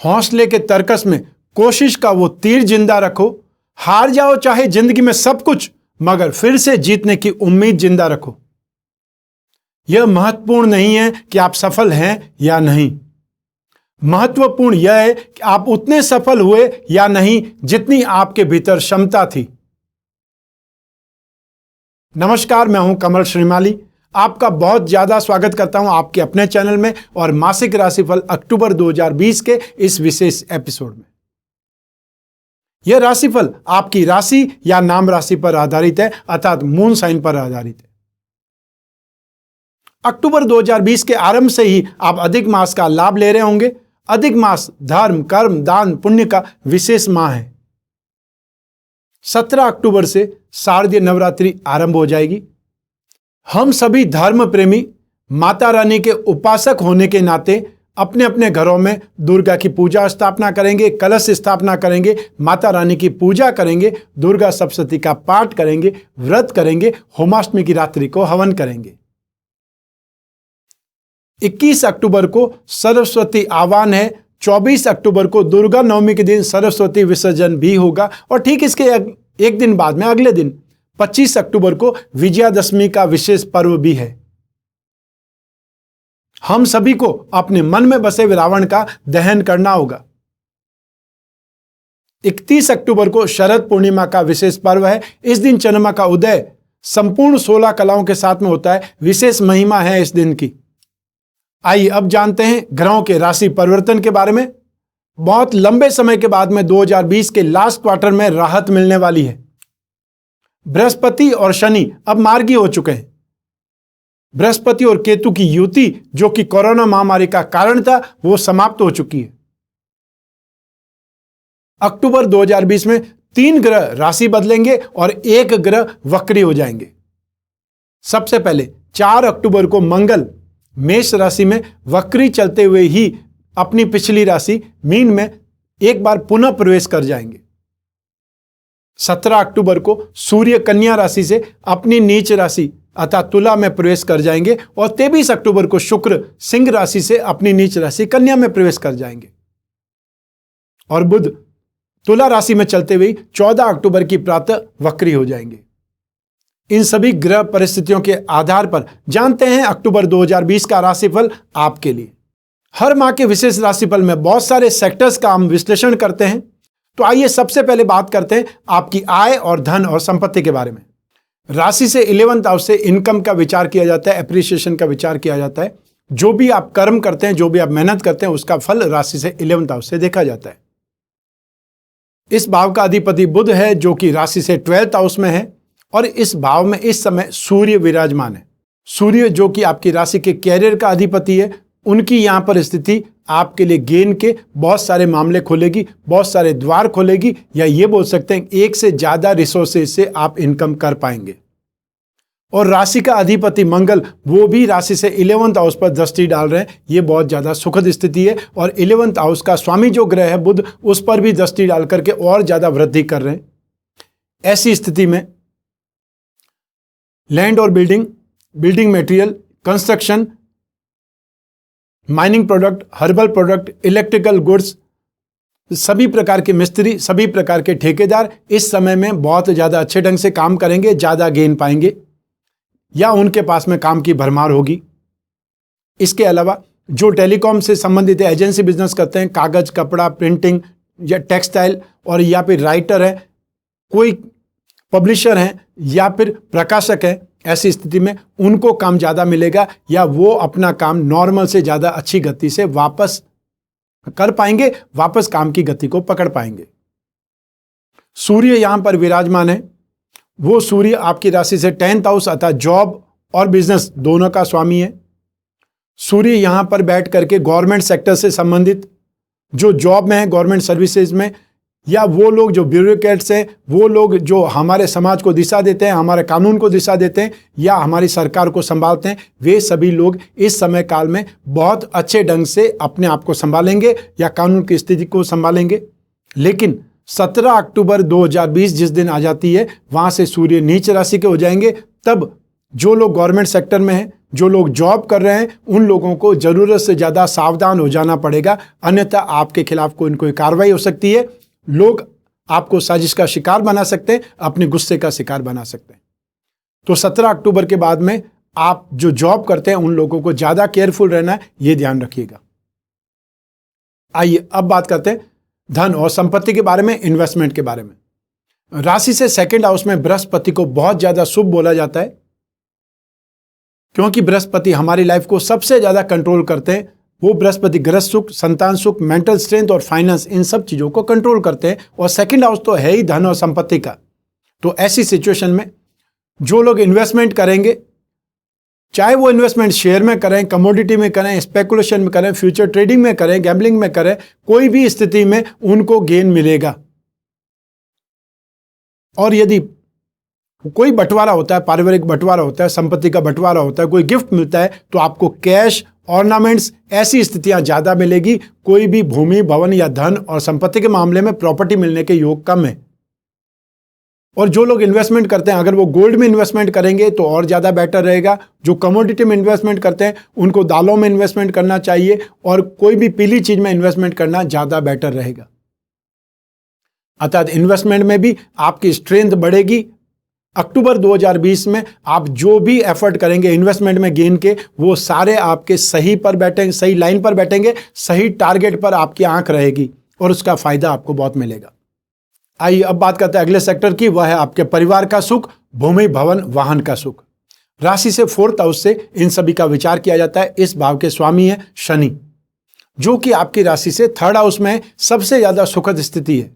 हौसले के तर्कस में कोशिश का वो तीर जिंदा रखो। हार जाओ चाहे जिंदगी में सब कुछ, मगर फिर से जीतने की उम्मीद जिंदा रखो। यह महत्वपूर्ण नहीं है कि आप सफल हैं या नहीं, महत्वपूर्ण यह है कि आप उतने सफल हुए या नहीं जितनी आपके भीतर क्षमता थी। नमस्कार, मैं हूं कमल श्रीमाली। आपका बहुत ज्यादा स्वागत करता हूं आपके अपने चैनल में और मासिक राशिफल अक्टूबर 2020 के इस विशेष एपिसोड में। यह राशिफल आपकी राशि या नाम राशि पर आधारित है, अर्थात मून साइन पर आधारित है। अक्टूबर 2020 के आरंभ से ही आप अधिक मास का लाभ ले रहे होंगे। अधिक मास धर्म, कर्म, दान, पुण्य का विशेष माह है। 17 अक्टूबर से शारदीय नवरात्रि आरंभ हो जाएगी। हम सभी धर्म प्रेमी माता रानी के उपासक होने के नाते अपने अपने घरों में दुर्गा की पूजा स्थापना करेंगे, कलश स्थापना करेंगे, माता रानी की पूजा करेंगे, दुर्गा सप्तशती का पाठ करेंगे, व्रत करेंगे, होमाष्टमी की रात्रि को हवन करेंगे। 21 अक्टूबर को सरस्वती आवाहन है। 24 अक्टूबर को दुर्गा नवमी के दिन सरस्वती विसर्जन भी होगा और ठीक इसके एक दिन बाद में अगले दिन 25 अक्टूबर को विजयादशमी का विशेष पर्व भी है। हम सभी को अपने मन में बसे रावण का दहन करना होगा। 31 अक्टूबर को शरद पूर्णिमा का विशेष पर्व है। इस दिन चंद्रमा का उदय संपूर्ण 16 कलाओं के साथ में होता है। विशेष महिमा है इस दिन की। आइए अब जानते हैं ग्रहों के राशि परिवर्तन के बारे में। बहुत लंबे समय के बाद में 2020 के लास्ट क्वार्टर में राहत मिलने वाली है। बृहस्पति और शनि अब मार्गी हो चुके हैं। बृहस्पति और केतु की युति जो कि कोरोना महामारी का कारण था, वो समाप्त हो चुकी है। अक्टूबर 2020 में 3 ग्रह राशि बदलेंगे और 1 ग्रह वक्री हो जाएंगे। सबसे पहले 4 अक्टूबर को मंगल मेष राशि में वक्री चलते हुए ही अपनी पिछली राशि मीन में एक बार पुनः प्रवेश कर जाएंगे। 17 अक्टूबर को सूर्य कन्या राशि से अपनी नीच राशि अर्थात तुला में प्रवेश कर जाएंगे और 23 अक्टूबर को शुक्र सिंह राशि से अपनी नीच राशि कन्या में प्रवेश कर जाएंगे और बुध तुला राशि में चलते हुए 14 अक्टूबर की प्रातः वक्री हो जाएंगे। इन सभी ग्रह परिस्थितियों के आधार पर जानते हैं अक्टूबर 2020 का राशिफल आपके लिए। हर माह के विशेष राशिफल में बहुत सारे सेक्टर्स का हम विश्लेषण करते हैं। तो आइए सबसे पहले बात करते हैं आपकी आय और धन और संपत्ति के बारे में। राशि से 11th हाउस से इनकम का विचार किया जाता है, एप्रिसिएशन का विचार किया जाता है। जो भी आप कर्म करते हैं, जो भी आप मेहनत करते हैं, उसका फल राशि से 11th हाउस से देखा जाता है। इस भाव का अधिपति बुध है जो कि राशि से 12th हाउस में है और इस भाव में इस समय सूर्य विराजमान है। सूर्य जो कि आपकी राशि के कैरियर का अधिपति है, उनकी यहां पर स्थिति आपके लिए गेन के बहुत सारे मामले खोलेगी, बहुत सारे द्वार खोलेगी, या ये बोल सकते हैं एक से ज्यादा रिसोर्सेज से आप इनकम कर पाएंगे। और राशि का अधिपति मंगल वो भी राशि से 11th हाउस पर दृष्टि डाल रहे हैं। ये बहुत ज्यादा सुखद स्थिति है और 11th हाउस का स्वामी जो ग्रह है बुध, उस पर भी दृष्टि डाल करके और ज्यादा वृद्धि कर रहे हैं। ऐसी स्थिति में लैंड और building material, construction, mining product, herbal product, electrical goods, सभी प्रकार के मिस्त्री, सभी प्रकार के ठेकेदार इस समय में बहुत ज़्यादा अच्छे ढंग से काम करेंगे, ज़्यादा गेन पाएंगे या उनके पास में काम की भरमार होगी। इसके अलावा जो टेलीकॉम से संबंधित एजेंसी बिजनेस करते हैं, कागज, कपड़ा, प्रिंटिंग या टेक्सटाइल, और या फिर राइटर है, कोई पब्लिशर हैं या फिर प्रकाशक हैं, ऐसी स्थिति में उनको काम ज़्यादा मिलेगा या वो अपना काम नॉर्मल से ज़्यादा अच्छी गति से वापस कर पाएंगे, वापस काम की गति को पकड़ पाएंगे। सूर्य यहां पर विराजमान है। वो सूर्य आपकी राशि से 10th हाउस अर्थात जॉब और बिजनेस दोनों का स्वामी है। सूर्य यहां पर बैठ करके गवर्नमेंट सेक्टर से संबंधित जो जॉब में है, गवर्नमेंट सर्विसेज में, या वो लोग जो ब्यूरोक्रेट्स हैं, वो लोग जो हमारे समाज को दिशा देते हैं, हमारे कानून को दिशा देते हैं या हमारी सरकार को संभालते हैं, वे सभी लोग इस समय काल में बहुत अच्छे ढंग से अपने आप को संभालेंगे या कानून की स्थिति को संभालेंगे। लेकिन 17 अक्टूबर 2020 जिस दिन आ जाती है, वहां से सूर्य नीच राशि के हो जाएंगे। तब जो लोग गवर्नमेंट सेक्टर में हैं, जो लोग जॉब कर रहे हैं उन लोगों को जरूरत से ज़्यादा सावधान हो जाना पड़ेगा, अन्यथा आपके खिलाफ कोई कार्रवाई हो सकती है। लोग आपको साजिश का शिकार बना सकते हैं, अपने गुस्से का शिकार बना सकते हैं। तो 17 अक्टूबर के बाद में आप जो जॉब करते हैं उन लोगों को ज़्यादा केयरफुल रहना है, ये ध्यान रखिएगा। आइए अब बात करते हैं धन और संपत्ति के बारे में, इन्वेस्टमेंट के बारे में। राशि से सेकंड हाउस में बृहस्पति को बहुत ज्यादा शुभ बोला जाता है, क्योंकि बृहस्पति हमारी लाइफ को सबसे ज्यादा कंट्रोल करते हैं। वो बृहस्पति ग्रह सुख, संतान सुख, मेंटल स्ट्रेंथ और फाइनेंस, इन सब चीजों को कंट्रोल करते हैं। और सेकंड हाउस तो है ही धन और संपत्ति का। तो ऐसी सिचुएशन में जो लोग इन्वेस्टमेंट करेंगे, चाहे वो इन्वेस्टमेंट शेयर में करें, कमोडिटी में करें, स्पेकुलेशन में करें, फ्यूचर ट्रेडिंग में करें, गैम्बलिंग में करें, कोई भी स्थिति में उनको गेन मिलेगा। और यदि कोई बंटवारा होता है, पारिवारिक बंटवारा होता है, संपत्ति का बंटवारा होता है, कोई गिफ्ट मिलता है, तो आपको कैश, ऑर्नामेंट्स, ऐसी स्थितियां ज्यादा मिलेगी। कोई भी भूमि, भवन या धन और संपत्ति के मामले में प्रॉपर्टी मिलने के योग कम है। और जो लोग इन्वेस्टमेंट करते हैं, अगर वो गोल्ड में इन्वेस्टमेंट करेंगे तो और ज़्यादा बेटर रहेगा। जो कमोडिटी में इन्वेस्टमेंट करते हैं उनको दालों में इन्वेस्टमेंट करना चाहिए, और कोई भी पीली चीज में इन्वेस्टमेंट करना ज़्यादा बेटर रहेगा। अर्थात इन्वेस्टमेंट में भी आपकी स्ट्रेंथ बढ़ेगी। अक्टूबर 2020 में आप जो भी एफर्ट करेंगे इन्वेस्टमेंट में गेन के, वो सारे आपके सही पर बैठेंगे, सही लाइन पर बैठेंगे, सही टारगेट पर आपकी आंख रहेगी और उसका फायदा आपको बहुत मिलेगा। आइए अब बात करते हैं अगले सेक्टर की, वह है आपके परिवार का सुख, भूमि, भवन, वाहन का सुख। राशि से फोर्थ हाउस से इन सभी का विचार किया जाता है। इस भाव के स्वामी है शनि, जो कि आपकी राशि से थर्ड हाउस में सबसे ज्यादा सुखद स्थिति है।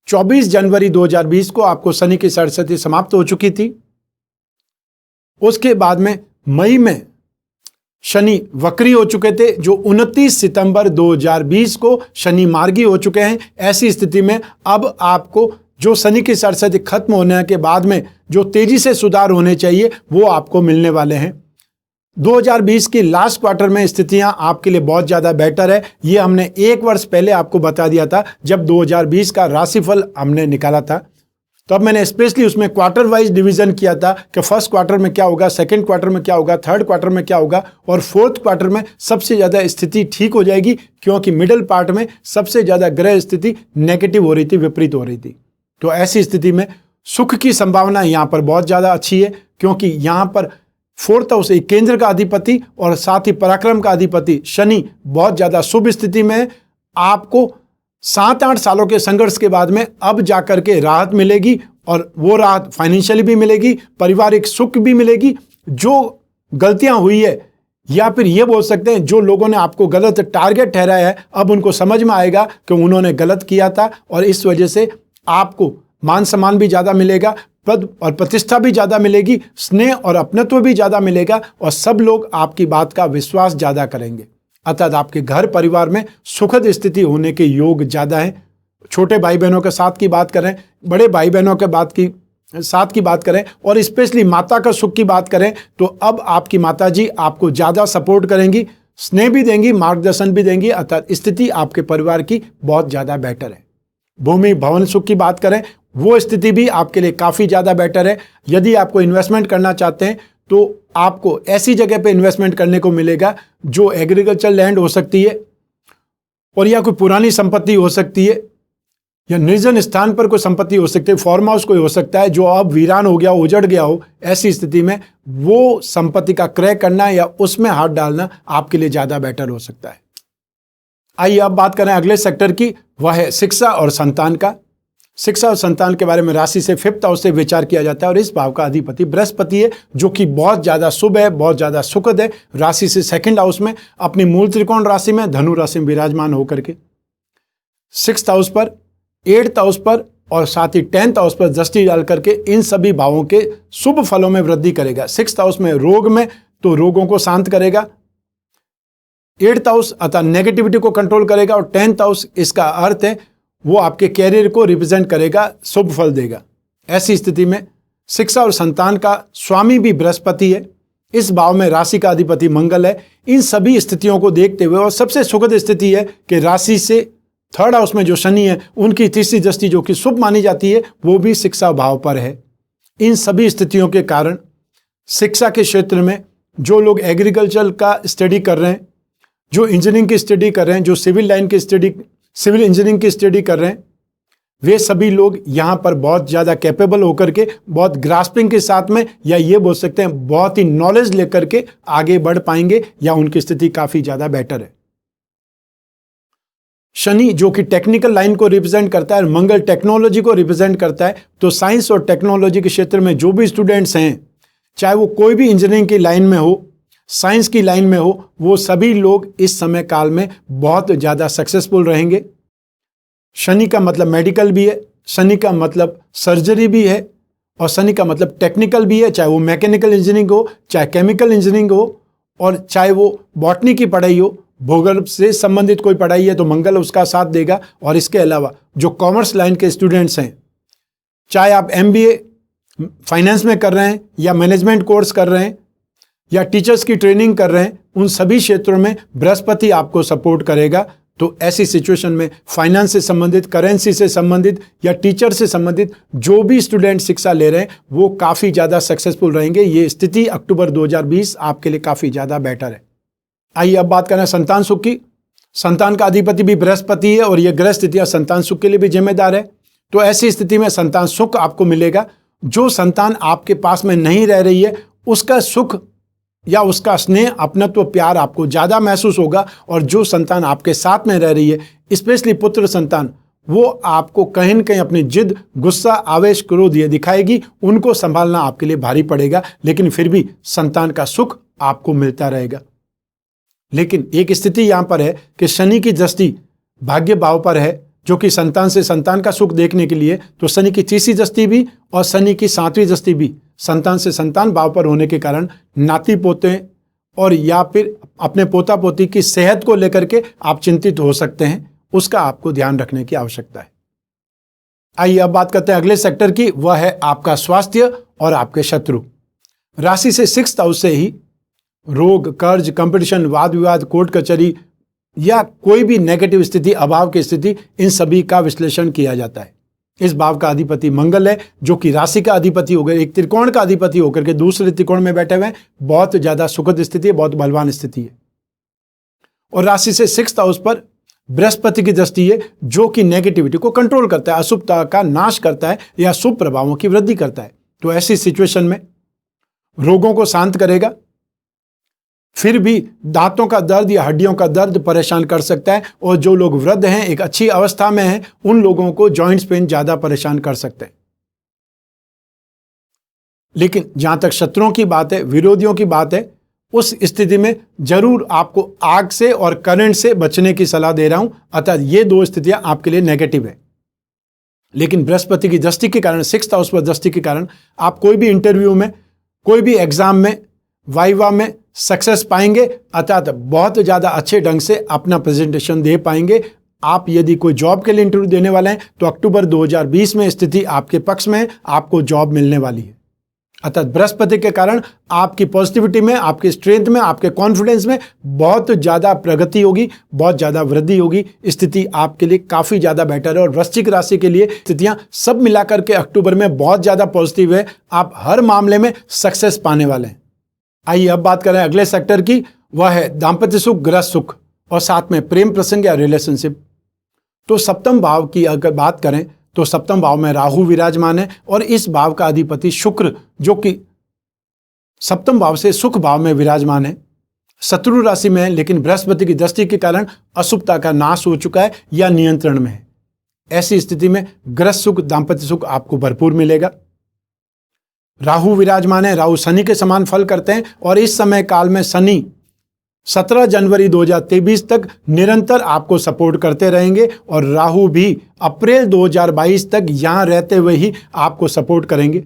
24 जनवरी 2020 को आपको शनि की सरस्वती समाप्त हो चुकी थी। उसके बाद में मई में शनि वक्री हो चुके थे, जो 29 सितंबर 2020 को शनि मार्गी हो चुके हैं। ऐसी स्थिति में अब आपको जो शनि की सरस्वती खत्म होने के बाद में जो तेजी से सुधार होने चाहिए वो आपको मिलने वाले हैं। 2020 की लास्ट क्वार्टर में स्थितियां आपके लिए बहुत ज़्यादा बेटर है। ये हमने 1 वर्ष पहले आपको बता दिया था जब 2020 का राशिफल हमने निकाला था। तो अब मैंने स्पेशली उसमें क्वार्टर वाइज डिवीजन किया था कि फर्स्ट क्वार्टर में क्या होगा, सेकंड क्वार्टर में क्या होगा, थर्ड क्वार्टर में क्या होगा, और फोर्थ क्वार्टर में सबसे ज़्यादा स्थिति ठीक हो जाएगी, क्योंकि मिडिल पार्ट में सबसे ज़्यादा ग्रह स्थिति नेगेटिव हो रही थी, विपरीत हो रही थी। तो ऐसी स्थिति में सुख की संभावना यहाँ पर बहुत ज़्यादा अच्छी है, क्योंकि यहाँ पर फोर्थ हाउस केंद्र का अधिपति और साथ ही पराक्रम का अधिपति शनि बहुत ज़्यादा शुभ स्थिति में है। आपको 7-8 सालों के संघर्ष के बाद में अब जाकर के राहत मिलेगी, और वो राहत फाइनेंशियली भी मिलेगी, पारिवारिक सुख भी मिलेगी। जो गलतियां हुई है, या फिर ये बोल सकते हैं जो लोगों ने आपको गलत टारगेट ठहराया है, अब उनको समझ में आएगा कि उन्होंने गलत किया था, और इस वजह से आपको मान सम्मान भी ज़्यादा मिलेगा, पद और प्रतिष्ठा भी ज़्यादा मिलेगी, स्नेह और अपनत्व भी ज़्यादा मिलेगा, और सब लोग आपकी बात का विश्वास ज़्यादा करेंगे। अर्थात आपके घर परिवार में सुखद स्थिति होने के योग ज़्यादा हैं। छोटे भाई बहनों के साथ की बात करें, बड़े भाई बहनों के साथ की बात करें, और स्पेशली माता का सुख की बात करें, तो अब आपकी माता जी आपको ज़्यादा सपोर्ट करेंगी, स्नेह भी देंगी, मार्गदर्शन भी देंगी। अर्थात स्थिति आपके परिवार की बहुत ज़्यादा बेटर है। भूमि भवन सुख की बात करें, वो स्थिति भी आपके लिए काफ़ी ज़्यादा बेटर है। यदि आपको इन्वेस्टमेंट करना चाहते हैं तो आपको ऐसी जगह पे इन्वेस्टमेंट करने को मिलेगा जो एग्रीकल्चर लैंड हो सकती है, और या कोई पुरानी संपत्ति हो सकती है, या निर्जन स्थान पर कोई संपत्ति हो सकती है, फार्म हाउस कोई हो सकता है जो अब वीरान हो गया हो, उजड़ गया हो। ऐसी स्थिति में वो संपत्ति का क्रय करना या उसमें हाथ डालना आपके लिए ज़्यादा बेटर हो सकता है। आइए अब बात करें अगले सेक्टर की, वह है शिक्षा और संतान का। शिक्षा और संतान के बारे में राशि से फिफ्थ हाउस से विचार किया जाता है, और इस भाव का अधिपति बृहस्पति है, जो कि बहुत ज़्यादा शुभ है, बहुत ज़्यादा सुखद है। राशि से सेकंड हाउस में अपनी मूल त्रिकोण राशि में धनु राशि में विराजमान होकर के सिक्स्थ हाउस पर, 8th हाउस पर और साथ ही 10th हाउस पर दृष्टि डाल करके इन सभी भावों के शुभ फलों में वृद्धि करेगा। 6th हाउस में रोग में, तो रोगों को शांत करेगा। 8th हाउस अतः नेगेटिविटी को कंट्रोल करेगा, और 10th हाउस इसका अर्थ है वो आपके कैरियर को रिप्रेजेंट करेगा, शुभ फल देगा। ऐसी स्थिति में शिक्षा और संतान का स्वामी भी बृहस्पति है, इस भाव में राशि का अधिपति मंगल है। इन सभी स्थितियों को देखते हुए, और सबसे सुखद स्थिति है कि राशि से थर्ड हाउस में जो शनि है उनकी तीसरी दृष्टि जो कि शुभ मानी जाती है, वो भी शिक्षा भाव पर है। इन सभी स्थितियों के कारण शिक्षा के क्षेत्र में जो लोग एग्रीकल्चर का स्टडी कर रहे हैं, जो इंजीनियरिंग की स्टडी कर रहे हैं, जो सिविल लाइन की स्टडी, सिविल इंजीनियरिंग की स्टडी कर रहे हैं, वे सभी लोग यहाँ पर बहुत ज़्यादा कैपेबल होकर के, बहुत ग्रास्पिंग के साथ में, या ये बोल सकते हैं बहुत ही नॉलेज लेकर के आगे बढ़ पाएंगे, या उनकी स्थिति काफ़ी ज़्यादा बेटर है। शनि जो कि टेक्निकल लाइन को रिप्रेजेंट करता है, मंगल टेक्नोलॉजी को रिप्रेजेंट करता है, तो साइंस और टेक्नोलॉजी के क्षेत्र में जो भी स्टूडेंट्स हैं, चाहे वो कोई भी इंजीनियरिंग की लाइन में हो, साइंस की लाइन में हो, वो सभी लोग इस समय काल में बहुत ज़्यादा सक्सेसफुल रहेंगे। शनि का मतलब मेडिकल भी है, शनि का मतलब सर्जरी भी है, और शनि का मतलब टेक्निकल भी है, चाहे वो मैकेनिकल इंजीनियरिंग हो, चाहे केमिकल इंजीनियरिंग हो, और चाहे वो बॉटनी की पढ़ाई हो, भूगोल से संबंधित कोई पढ़ाई है तो मंगल उसका साथ देगा। और इसके अलावा जो कॉमर्स लाइन के स्टूडेंट्स हैं, चाहे आप MBA फाइनेंस में कर रहे हैं, या मैनेजमेंट कोर्स कर रहे हैं, या टीचर्स की ट्रेनिंग कर रहे हैं, उन सभी क्षेत्रों में बृहस्पति आपको सपोर्ट करेगा। तो ऐसी सिचुएशन में फाइनेंस से संबंधित, करेंसी से संबंधित, या टीचर से संबंधित जो भी स्टूडेंट शिक्षा ले रहे हैं, वो काफ़ी ज़्यादा सक्सेसफुल रहेंगे। ये स्थिति अक्टूबर 2020 आपके लिए काफ़ी ज़्यादा बेटर है। आइए अब बात करें संतान सुख की। संतान का अधिपति भी बृहस्पति है, और ये ग्रह स्थितियाँ संतान सुख के लिए भी जिम्मेदार है। तो ऐसी स्थिति में संतान सुख आपको मिलेगा। जो संतान आपके पास में नहीं रह रही है, उसका सुख या उसका स्नेह, अपनत्व, प्यार आपको ज़्यादा महसूस होगा। और जो संतान आपके साथ में रह रही है, स्पेशली पुत्र संतान, वो आपको कहीं न कहीं अपनी जिद, गुस्सा, आवेश, क्रोध ये दिखाएगी। उनको संभालना आपके लिए भारी पड़ेगा, लेकिन फिर भी संतान का सुख आपको मिलता रहेगा। लेकिन एक स्थिति यहाँ पर है कि शनि की दृष्टि भाग्य भाव पर है, जो कि संतान से संतान का सुख देखने के लिए, तो शनि की तीसरी दृष्टि भी और शनि की 7वीं दृष्टि भी संतान से संतान भाव पर होने के कारण नाती पोते और या फिर अपने पोता पोती की सेहत को लेकर के आप चिंतित हो सकते हैं। उसका आपको ध्यान रखने की आवश्यकता है। आइए अब बात करते हैं अगले सेक्टर की, वह है आपका स्वास्थ्य और आपके शत्रु। राशि से 6th हाउस से ही रोग, कर्ज, कंपटीशन, वाद विवाद, कोर्ट कचहरी या कोई भी नेगेटिव स्थिति, अभाव की स्थिति, इन सभी का विश्लेषण किया जाता है। इस भाव का अधिपति मंगल है, जो कि राशि का अधिपति होकर, एक त्रिकोण का अधिपति होकर के दूसरे त्रिकोण में बैठे हुए हैं। बहुत ज्यादा सुखद स्थिति है, बहुत बलवान स्थिति है। और राशि से 6th हाउस पर बृहस्पति की दृष्टि है, जो कि नेगेटिविटी को कंट्रोल करता है, अशुभता का नाश करता है या शुभ प्रभावों की वृद्धि करता है। तो ऐसी सिचुएशन में रोगों को शांत करेगा। फिर भी दांतों का दर्द या हड्डियों का दर्द परेशान कर सकता है, और जो लोग वृद्ध हैं, एक अच्छी अवस्था में हैं, उन लोगों को जॉइंट्स पेन ज्यादा परेशान कर सकते हैं। लेकिन जहां तक शत्रुओं की बात है, विरोधियों की बात है, उस स्थिति में जरूर आपको आग से और करंट से बचने की सलाह दे रहा हूं। अतः ये दो स्थितियां आपके लिए नेगेटिव है। लेकिन बृहस्पति की दृष्टि के कारण, 6th हाउस पर दृष्टि के कारण, आप कोई भी इंटरव्यू में, कोई भी एग्जाम में, वाइवा में सक्सेस पाएंगे, अर्थात बहुत ज़्यादा अच्छे ढंग से अपना प्रेजेंटेशन दे पाएंगे। आप यदि कोई जॉब के लिए इंटरव्यू देने वाले हैं, तो अक्टूबर 2020 में स्थिति आपके पक्ष में है, आपको जॉब मिलने वाली है। अर्थात बृहस्पति के कारण आपकी पॉजिटिविटी में, आपकी स्ट्रेंथ में, आपके कॉन्फिडेंस में बहुत ज़्यादा प्रगति होगी, बहुत ज़्यादा वृद्धि होगी। स्थिति आपके लिए काफ़ी ज़्यादा बेटर है। और वृश्चिक राशि के लिए स्थितियाँ सब मिलाकर के अक्टूबर में बहुत ज़्यादा पॉजिटिव है। आप हर मामले में सक्सेस पाने वाले हैं। आइए अब बात करें अगले सेक्टर की, वह है दाम्पत्य सुख, गृह सुख और साथ में प्रेम प्रसंग या रिलेशनशिप। तो 7वें भाव की अगर बात करें, तो 7वें भाव में राहु विराजमान है, और इस भाव का अधिपति शुक्र, जो कि 7वें भाव से सुख भाव में विराजमान है, शत्रु राशि में है, लेकिन बृहस्पति की दृष्टि के कारण अशुभता का नाश हो चुका है या नियंत्रण में है। ऐसी स्थिति में गृह सुख, दाम्पत्य सुख आपको भरपूर मिलेगा। राहु विराजमान है, राहु शनि के समान फल करते हैं, और इस समय काल में शनि 17 जनवरी 2023 तक निरंतर आपको सपोर्ट करते रहेंगे, और राहु भी अप्रैल 2022 तक यहां रहते हुए ही आपको सपोर्ट करेंगे।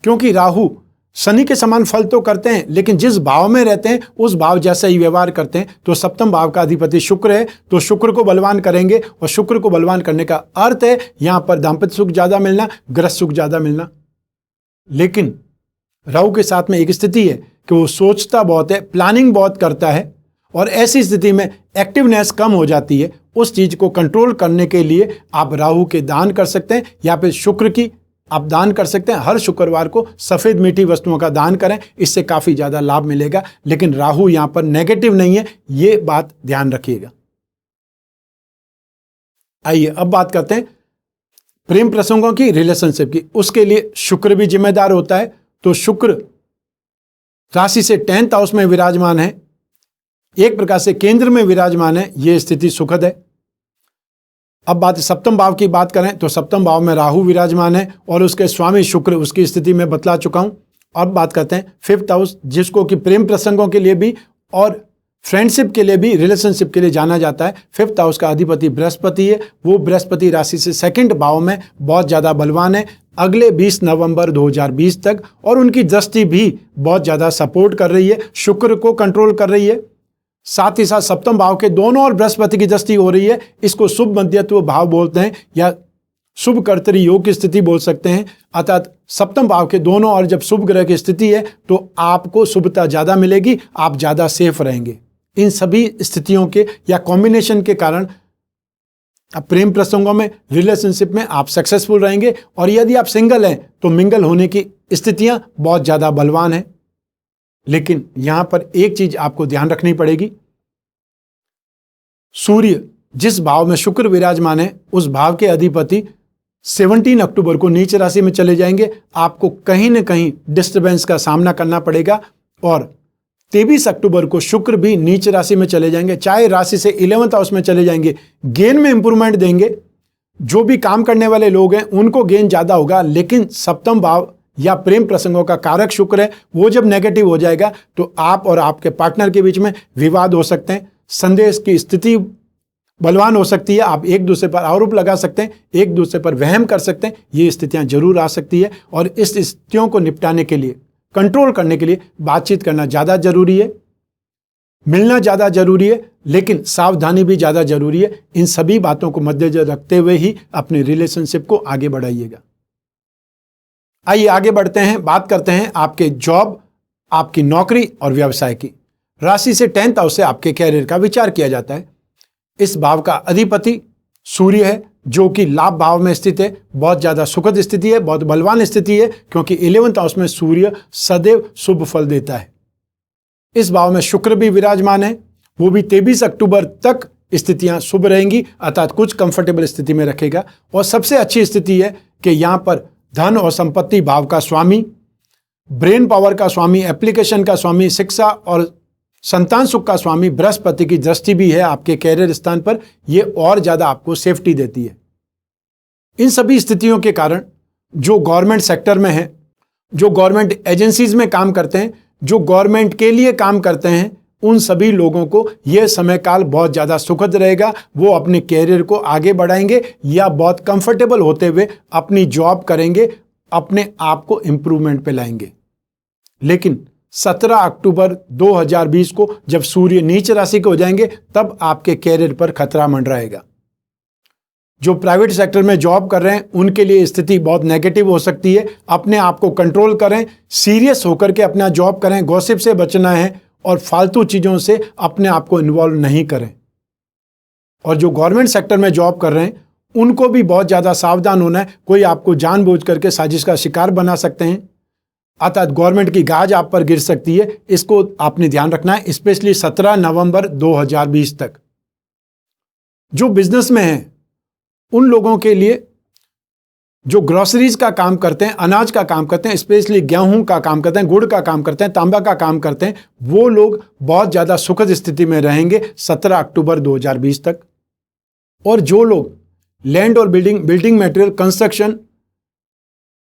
क्योंकि राहु शनि के समान फल तो करते हैं, लेकिन जिस भाव में रहते हैं उस भाव जैसा ही व्यवहार करते हैं। तो 7वें भाव का अधिपति शुक्र है, तो शुक्र को बलवान करेंगे, और शुक्र को बलवान करने का अर्थ है यहां पर दाम्पत्य सुख ज्यादा मिलना, गृह सुख ज्यादा मिलना। लेकिन राहु के साथ में एक स्थिति है कि वो सोचता बहुत है, प्लानिंग बहुत करता है, और ऐसी स्थिति में एक्टिवनेस कम हो जाती है। उस चीज को कंट्रोल करने के लिए आप राहु के दान कर सकते हैं, या फिर शुक्र की आप दान कर सकते हैं। हर शुक्रवार को सफेद मीठी वस्तुओं का दान करें, इससे काफी ज्यादा लाभ मिलेगा। लेकिन राहु यहां पर नेगेटिव नहीं है, ये बात ध्यान रखिएगा। आइए अब बात करते हैं प्रेम प्रसंगों की, रिलेशनशिप की। उसके लिए शुक्र भी जिम्मेदार होता है। तो शुक्र राशि से 10th हाउस में विराजमान है, एक प्रकार से केंद्र में विराजमान है। यह स्थिति सुखद है। अब बात सप्तम भाव की बात करें तो सप्तम भाव में राहु विराजमान है और उसके स्वामी शुक्र, उसकी स्थिति में बतला चुका हूं। अब बात करते हैं 5th हाउस, जिसको कि प्रेम प्रसंगों के लिए भी और फ्रेंडशिप के लिए भी, रिलेशनशिप के लिए जाना जाता है। 5th हाउस का अधिपति बृहस्पति है। वो बृहस्पति राशि से 2nd भाव में बहुत ज्यादा बलवान है अगले 20 नवंबर 2020 तक, और उनकी दृष्टि भी बहुत ज्यादा सपोर्ट कर रही है, शुक्र को कंट्रोल कर रही है। साथ ही साथ सप्तम भाव के दोनों और बृहस्पति की दृष्टि हो रही है। इसको शुभ मध्यत्व भाव बोलते हैं या शुभ कर्तरी योग की स्थिति बोल सकते हैं। अर्थात सप्तम भाव के दोनों और जब शुभ ग्रह की स्थिति है तो आपको शुभता ज्यादा मिलेगी, आप ज्यादा सेफ रहेंगे। इन सभी स्थितियों के या कॉम्बिनेशन के कारण अब प्रेम प्रसंगों में, रिलेशनशिप में आप सक्सेसफुल रहेंगे। और यदि आप सिंगल हैं तो मिंगल होने की स्थितियां बहुत ज्यादा बलवान हैं। लेकिन यहां पर एक चीज आपको ध्यान रखनी पड़ेगी, सूर्य जिस भाव में शुक्र विराजमान है उस भाव के अधिपति 17 अक्टूबर को नीच राशि में चले जाएंगे। आपको कहीं ना कहीं डिस्टर्बेंस का सामना करना पड़ेगा। और 23 अक्टूबर को शुक्र भी नीच राशि में चले जाएंगे। चाहे राशि से 11th हाउस में चले जाएंगे, गेन में इंप्रूवमेंट देंगे। जो भी काम करने वाले लोग हैं उनको गेन ज्यादा होगा। लेकिन सप्तम भाव या प्रेम प्रसंगों का कारक शुक्र है, वो जब नेगेटिव हो जाएगा तो आप और आपके पार्टनर के बीच में विवाद हो सकते हैं, संदेह की स्थिति बलवान हो सकती है। आप एक दूसरे पर आरोप लगा सकते हैं, एक दूसरे पर वहम कर सकते हैं। ये स्थितियां जरूर आ सकती है और इस स्थितियों को निपटाने के लिए, कंट्रोल करने के लिए बातचीत करना ज्यादा जरूरी है, मिलना ज्यादा जरूरी है, लेकिन सावधानी भी ज्यादा जरूरी है। इन सभी बातों को मद्देनजर रखते हुए ही अपने रिलेशनशिप को आगे बढ़ाइएगा। आइए आगे बढ़ते हैं, बात करते हैं आपके जॉब, आपकी नौकरी और व्यवसाय की। राशि से 10th हाउस से आपके कैरियर का विचार किया जाता है। इस भाव का अधिपति सूर्य है जो कि लाभ भाव में स्थित है। बहुत ज्यादा सुखद स्थिति है, बहुत बलवान स्थिति है, क्योंकि 11th हाउस में सूर्य सदैव शुभ फल देता है। इस भाव में शुक्र भी विराजमान है, वो भी 23 अक्टूबर तक स्थितियां शुभ रहेंगी, अर्थात कुछ कंफर्टेबल स्थिति में रखेगा। और सबसे अच्छी स्थिति है कि यहां पर धन और संपत्ति भाव का स्वामी, ब्रेन पावर का स्वामी, एप्लीकेशन का स्वामी, शिक्षा और संतान सुख का स्वामी बृहस्पति की दृष्टि भी है आपके कैरियर स्थान पर। यह और ज्यादा आपको सेफ्टी देती है। इन सभी स्थितियों के कारण जो गवर्नमेंट सेक्टर में है, जो गवर्नमेंट एजेंसीज में काम करते हैं, जो गवर्नमेंट के लिए काम करते हैं, उन सभी लोगों को यह समय काल बहुत ज्यादा सुखद रहेगा। वो अपने कैरियर को आगे बढ़ाएंगे या बहुत कंफर्टेबल होते हुए अपनी जॉब करेंगे, अपने आप को इंप्रूवमेंट पे लाएंगे। लेकिन 17 अक्टूबर 2020 को जब सूर्य नीच राशि के हो जाएंगे तब आपके कैरियर पर खतरा मंडराएगा। जो प्राइवेट सेक्टर में जॉब कर रहे हैं उनके लिए स्थिति बहुत नेगेटिव हो सकती है। अपने आप को कंट्रोल करें, सीरियस होकर के अपना जॉब करें, गॉसिप से बचना है और फालतू चीजों से अपने आप को इन्वॉल्व नहीं करें। और जो गवर्नमेंट सेक्टर में जॉब कर रहे हैं उनको भी बहुत ज्यादा सावधान होना है। कोई आपको जानबूझ करके साजिश का शिकार बना सकते हैं, अर्थात गवर्नमेंट की गाज आप पर गिर सकती है। इसको आपने ध्यान रखना है, स्पेशली 17 नवंबर 2020 तक। जो बिजनेस में है उन लोगों के लिए जो ग्रोसरीज का काम करते हैं, अनाज का काम करते हैं, स्पेशली गेहूं का काम करते हैं, गुड़ का काम करते हैं, तांबा का काम करते हैं, वो लोग बहुत ज्यादा सुखद स्थिति में रहेंगे 17 अक्टूबर 2020 तक। और जो लोग लैंड और building material, construction,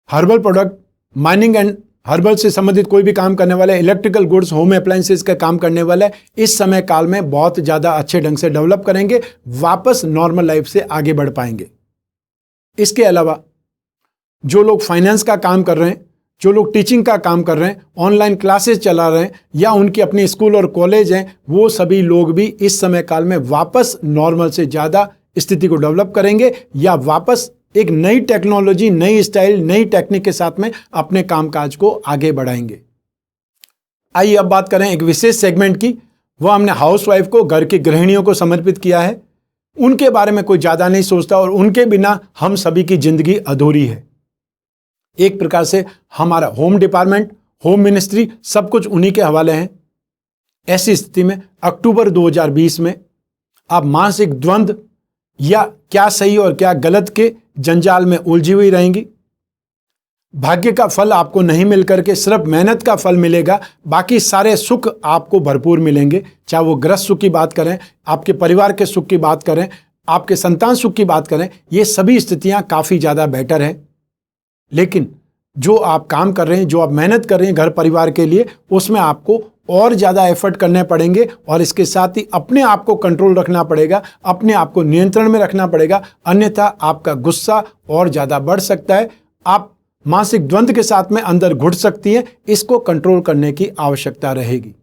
herbal product, mining and herbal से संबंधित कोई भी काम करने वाले, इलेक्ट्रिकल गुड्स, होम अप्लायंसेस का काम करने वाले, इस समय काल में बहुत ज्यादा अच्छे ढंग से डेवलप करेंगे, वापस नॉर्मल लाइफ से आगे बढ़ पाएंगे। इसके अलावा जो लोग फाइनेंस का काम कर रहे हैं, जो लोग टीचिंग का काम कर रहे हैं, ऑनलाइन क्लासेस चला रहे हैं या उनकी अपनी स्कूल और कॉलेज हैं, वो सभी लोग भी इस समय काल में वापस नॉर्मल से ज्यादा स्थिति को डेवलप करेंगे या वापस एक नई टेक्नोलॉजी, नई स्टाइल, नई टेक्निक के साथ में अपने कामकाज को आगे बढ़ाएंगे। आइए अब बात करें एक विशेष सेगमेंट की। वह हमने हाउसवाइफ को, घर की गृहिणियों को समर्पित किया है। उनके बारे में कोई ज्यादा नहीं सोचता और उनके बिना हम सभी की जिंदगी अधूरी है। एक प्रकार से हमारा होम डिपार्टमेंट, होम मिनिस्ट्री सब कुछ उन्हीं के हवाले हैं। ऐसी स्थिति में अक्टूबर 2020 में आप मानसिक द्वंद्व या क्या सही और क्या गलत के जंजाल में उलझी हुई रहेंगी। भाग्य का फल आपको नहीं मिलकर के सिर्फ मेहनत का फल मिलेगा, बाकी सारे सुख आपको भरपूर मिलेंगे। चाहे वो गृह सुख की बात करें, आपके परिवार के सुख की बात करें, आपके संतान सुख की बात करें, ये सभी स्थितियां काफ़ी ज़्यादा बेटर हैं। लेकिन जो आप काम कर रहे हैं, जो आप मेहनत कर रहे हैं घर परिवार के लिए, उसमें आपको और ज़्यादा एफर्ट करने पड़ेंगे और इसके साथ ही अपने आप को कंट्रोल रखना पड़ेगा, अपने आप को नियंत्रण में रखना पड़ेगा, अन्यथा आपका गुस्सा और ज़्यादा बढ़ सकता है। आप मानसिक द्वंद्व के साथ में अंदर घुट सकती हैं। इसको कंट्रोल करने की आवश्यकता रहेगी,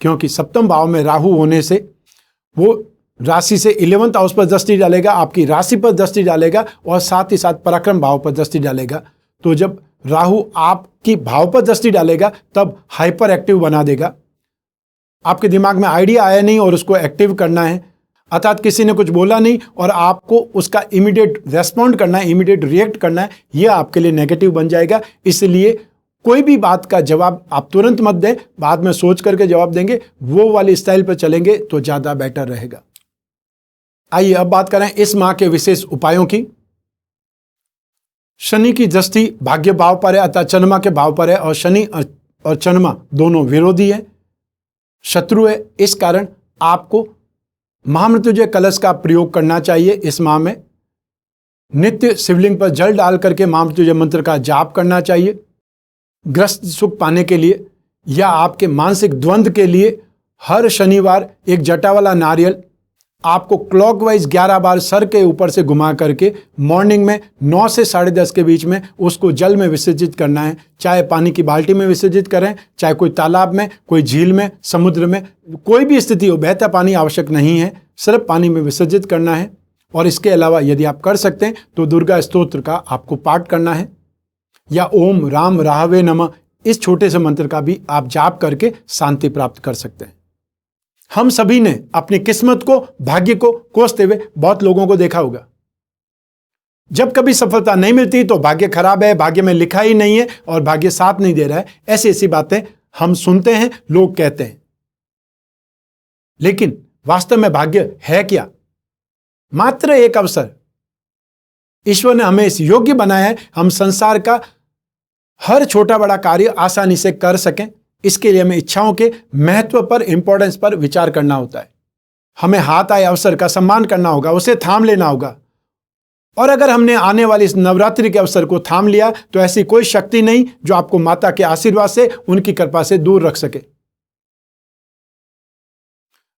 क्योंकि सप्तम भाव में राहु होने से वो राशि से 11th हाउस पर दृष्टि डालेगा, आपकी राशि पर दृष्टि डालेगा और साथ ही साथ पराक्रम भाव पर दृष्टि डालेगा। तो जब राहु आपकी भाव पर दृष्टि डालेगा तब हाइपर एक्टिव बना देगा। आपके दिमाग में आइडिया आया नहीं और उसको एक्टिव करना है, अर्थात किसी ने कुछ बोला नहीं और आपको उसका इमीडिएट रेस्पॉन्ड करना है, इमीडिएट रिएक्ट करना है, यह आपके लिए नेगेटिव बन जाएगा। इसलिए कोई भी बात का जवाब आप तुरंत मत दें, बाद में सोच करके जवाब देंगे, वो वाली स्टाइल पर चलेंगे तो ज़्यादा बेटर रहेगा। आइए अब बात करें इस माह के विशेष उपायों की। शनि की दृष्टि भाग्य भाव पर है, अर्थात चंद्रमा के भाव पर है और शनि और चंद्रमा दोनों विरोधी है, शत्रु है। इस कारण आपको महामृत्युंजय कलश का प्रयोग करना चाहिए। इस माह में नित्य शिवलिंग पर जल डाल करके महामृत्युंजय मंत्र का जाप करना चाहिए। ग्रस्त सुख पाने के लिए या आपके मानसिक द्वंद्व के लिए हर शनिवार एक जटा वाला नारियल आपको क्लॉकवाइज 11 बार सर के ऊपर से घुमा करके मॉर्निंग में 9 से 10:30 के बीच में उसको जल में विसर्जित करना है। चाहे पानी की बाल्टी में विसर्जित करें, चाहे कोई तालाब में, कोई झील में, समुद्र में, कोई भी स्थिति हो, बहता पानी आवश्यक नहीं है, सिर्फ पानी में विसर्जित करना है। और इसके अलावा यदि आप कर सकते हैं तो दुर्गा स्तोत्र का आपको पाठ करना है या ओम राम राहवे नमः इस छोटे से मंत्र का भी आप जाप करके शांति प्राप्त कर सकते हैं। हम सभी ने अपनी किस्मत को, भाग्य को कोसते हुए बहुत लोगों को देखा होगा। जब कभी सफलता नहीं मिलती तो भाग्य खराब है, भाग्य में लिखा ही नहीं है और भाग्य साथ नहीं दे रहा है, ऐसी ऐसी बातें हम सुनते हैं, लोग कहते हैं। लेकिन वास्तव में भाग्य है क्या? मात्र एक अवसर। ईश्वर ने हमें इस योग्य बनाया है, हम संसार का हर छोटा बड़ा कार्य आसानी से कर सकें। इसके लिए हमें इच्छाओं के महत्व पर, इंपॉर्टेंस पर विचार करना होता है। हमें हाथ आए अवसर का सम्मान करना होगा, उसे थाम लेना होगा। और अगर हमने आने वाली इस नवरात्रि के अवसर को थाम लिया तो ऐसी कोई शक्ति नहीं जो आपको माता के आशीर्वाद से, उनकी कृपा से दूर रख सके।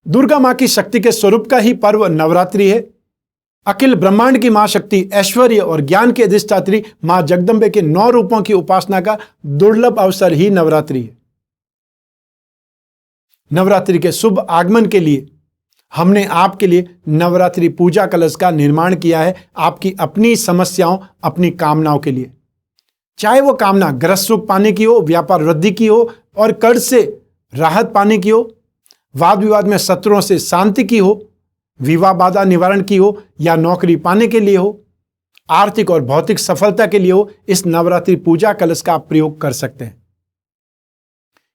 दुर्गा मां की शक्ति के स्वरूप का ही पर्व नवरात्रि है। अखिल ब्रह्मांड की मां शक्ति, ऐश्वर्य और ज्ञान की अधिष्ठात्री मां जगदम्बे के 9 रूपों की उपासना का दुर्लभ अवसर ही नवरात्रि है। नवरात्रि के शुभ आगमन के लिए हमने आपके लिए नवरात्रि पूजा कलश का निर्माण किया है, आपकी अपनी समस्याओं, अपनी कामनाओं के लिए। चाहे वो कामना गृह सुख पाने की हो, व्यापार वृद्धि की हो और कर्ज से राहत पाने की हो, वाद विवाद में शत्रुओं से शांति की हो, विवाह बाधा निवारण की हो या नौकरी पाने के लिए हो, आर्थिक और भौतिक सफलता के लिए हो, इस नवरात्रि पूजा कलश का आप प्रयोग कर सकते हैं।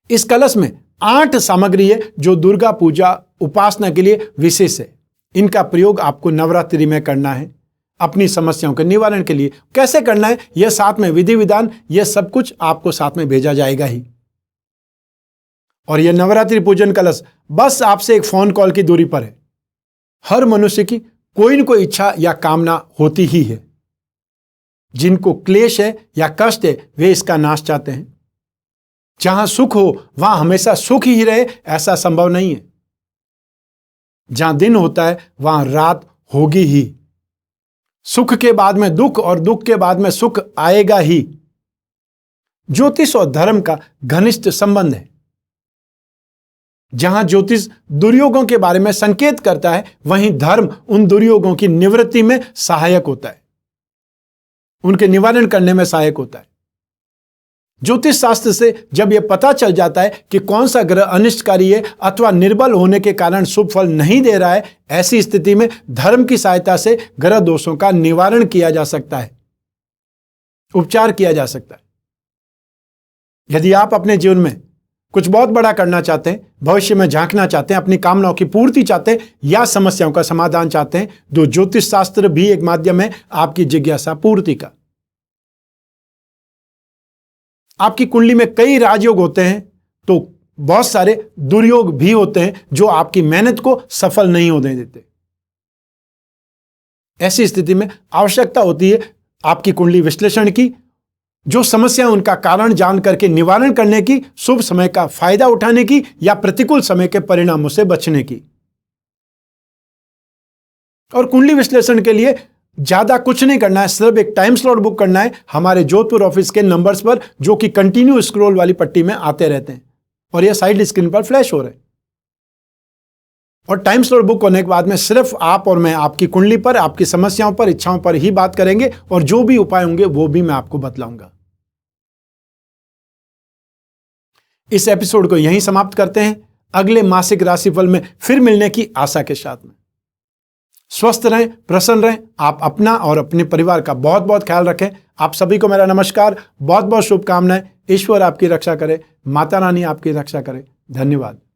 इस कलश में 8 सामग्री है जो दुर्गा पूजा उपासना के लिए विशेष है। इनका प्रयोग आपको नवरात्रि में करना है अपनी समस्याओं के निवारण के लिए। कैसे करना है, यह साथ में विधि विधान, यह सब कुछ आपको साथ में भेजा जाएगा ही। और यह नवरात्रि पूजन कलश बस आपसे एक फोन कॉल की दूरी पर है। हर मनुष्य की कोई न कोई इच्छा या कामना होती ही है। जिनको क्लेश है या कष्ट है वे इसका नाश चाहते हैं। जहां सुख हो वहां हमेशा सुख ही रहे, ऐसा संभव नहीं है। जहां दिन होता है वहां रात होगी ही। सुख के बाद में दुख और दुख के बाद में सुख आएगा ही। ज्योतिष और धर्म का घनिष्ठ संबंध है। जहां ज्योतिष दुर्योगों के बारे में संकेत करता है, वहीं धर्म उन दुर्योगों की निवृत्ति में सहायक होता है, उनके निवारण करने में सहायक होता है। ज्योतिष शास्त्र से जब यह पता चल जाता है कि कौन सा ग्रह अनिष्टकारी है अथवा निर्बल होने के कारण शुभ फल नहीं दे रहा है, ऐसी स्थिति में धर्म की सहायता से ग्रह दोषों का निवारण किया जा सकता है। उपचार किया जा सकता है। यदि आप अपने जीवन में कुछ बहुत बड़ा करना चाहते हैं, भविष्य में झांकना चाहते हैं, अपनी कामनाओं की पूर्ति चाहते हैं या समस्याओं का समाधान चाहते हैं, तो ज्योतिष शास्त्र भी एक माध्यम है आपकी जिज्ञासा पूर्ति का। आपकी कुंडली में कई राजयोग होते हैं तो बहुत सारे दुर्योग भी होते हैं जो आपकी मेहनत को सफल नहीं होने देते। ऐसी स्थिति में आवश्यकता होती है आपकी कुंडली विश्लेषण की, जो समस्या उनका कारण जान करके निवारण करने की, शुभ समय का फायदा उठाने की या प्रतिकूल समय के परिणामों से बचने की। और कुंडली विश्लेषण के लिए ज्यादा कुछ नहीं करना है, सिर्फ एक टाइम स्लॉट बुक करना है हमारे जोधपुर ऑफिस के नंबर्स पर, जो कि कंटिन्यू स्क्रॉल वाली पट्टी में आते रहते हैं और यह साइड स्क्रीन पर फ्लैश हो रहे हैं। और टाइम स्लॉट बुक होने के बाद में सिर्फ आप और मैं आपकी कुंडली पर, आपकी समस्याओं पर, इच्छाओं पर ही बात करेंगे और जो भी उपाय होंगे वो भी मैं आपको बतलाऊंगा। इस एपिसोड को यहीं समाप्त करते हैं, अगले मासिक राशिफल में फिर मिलने की आशा के साथ में। स्वस्थ रहें, प्रसन्न रहें, आप अपना और अपने परिवार का बहुत बहुत ख्याल रखें। आप सभी को मेरा नमस्कार, बहुत बहुत शुभकामनाएं। ईश्वर आपकी रक्षा करे, माता रानी आपकी रक्षा करे। धन्यवाद।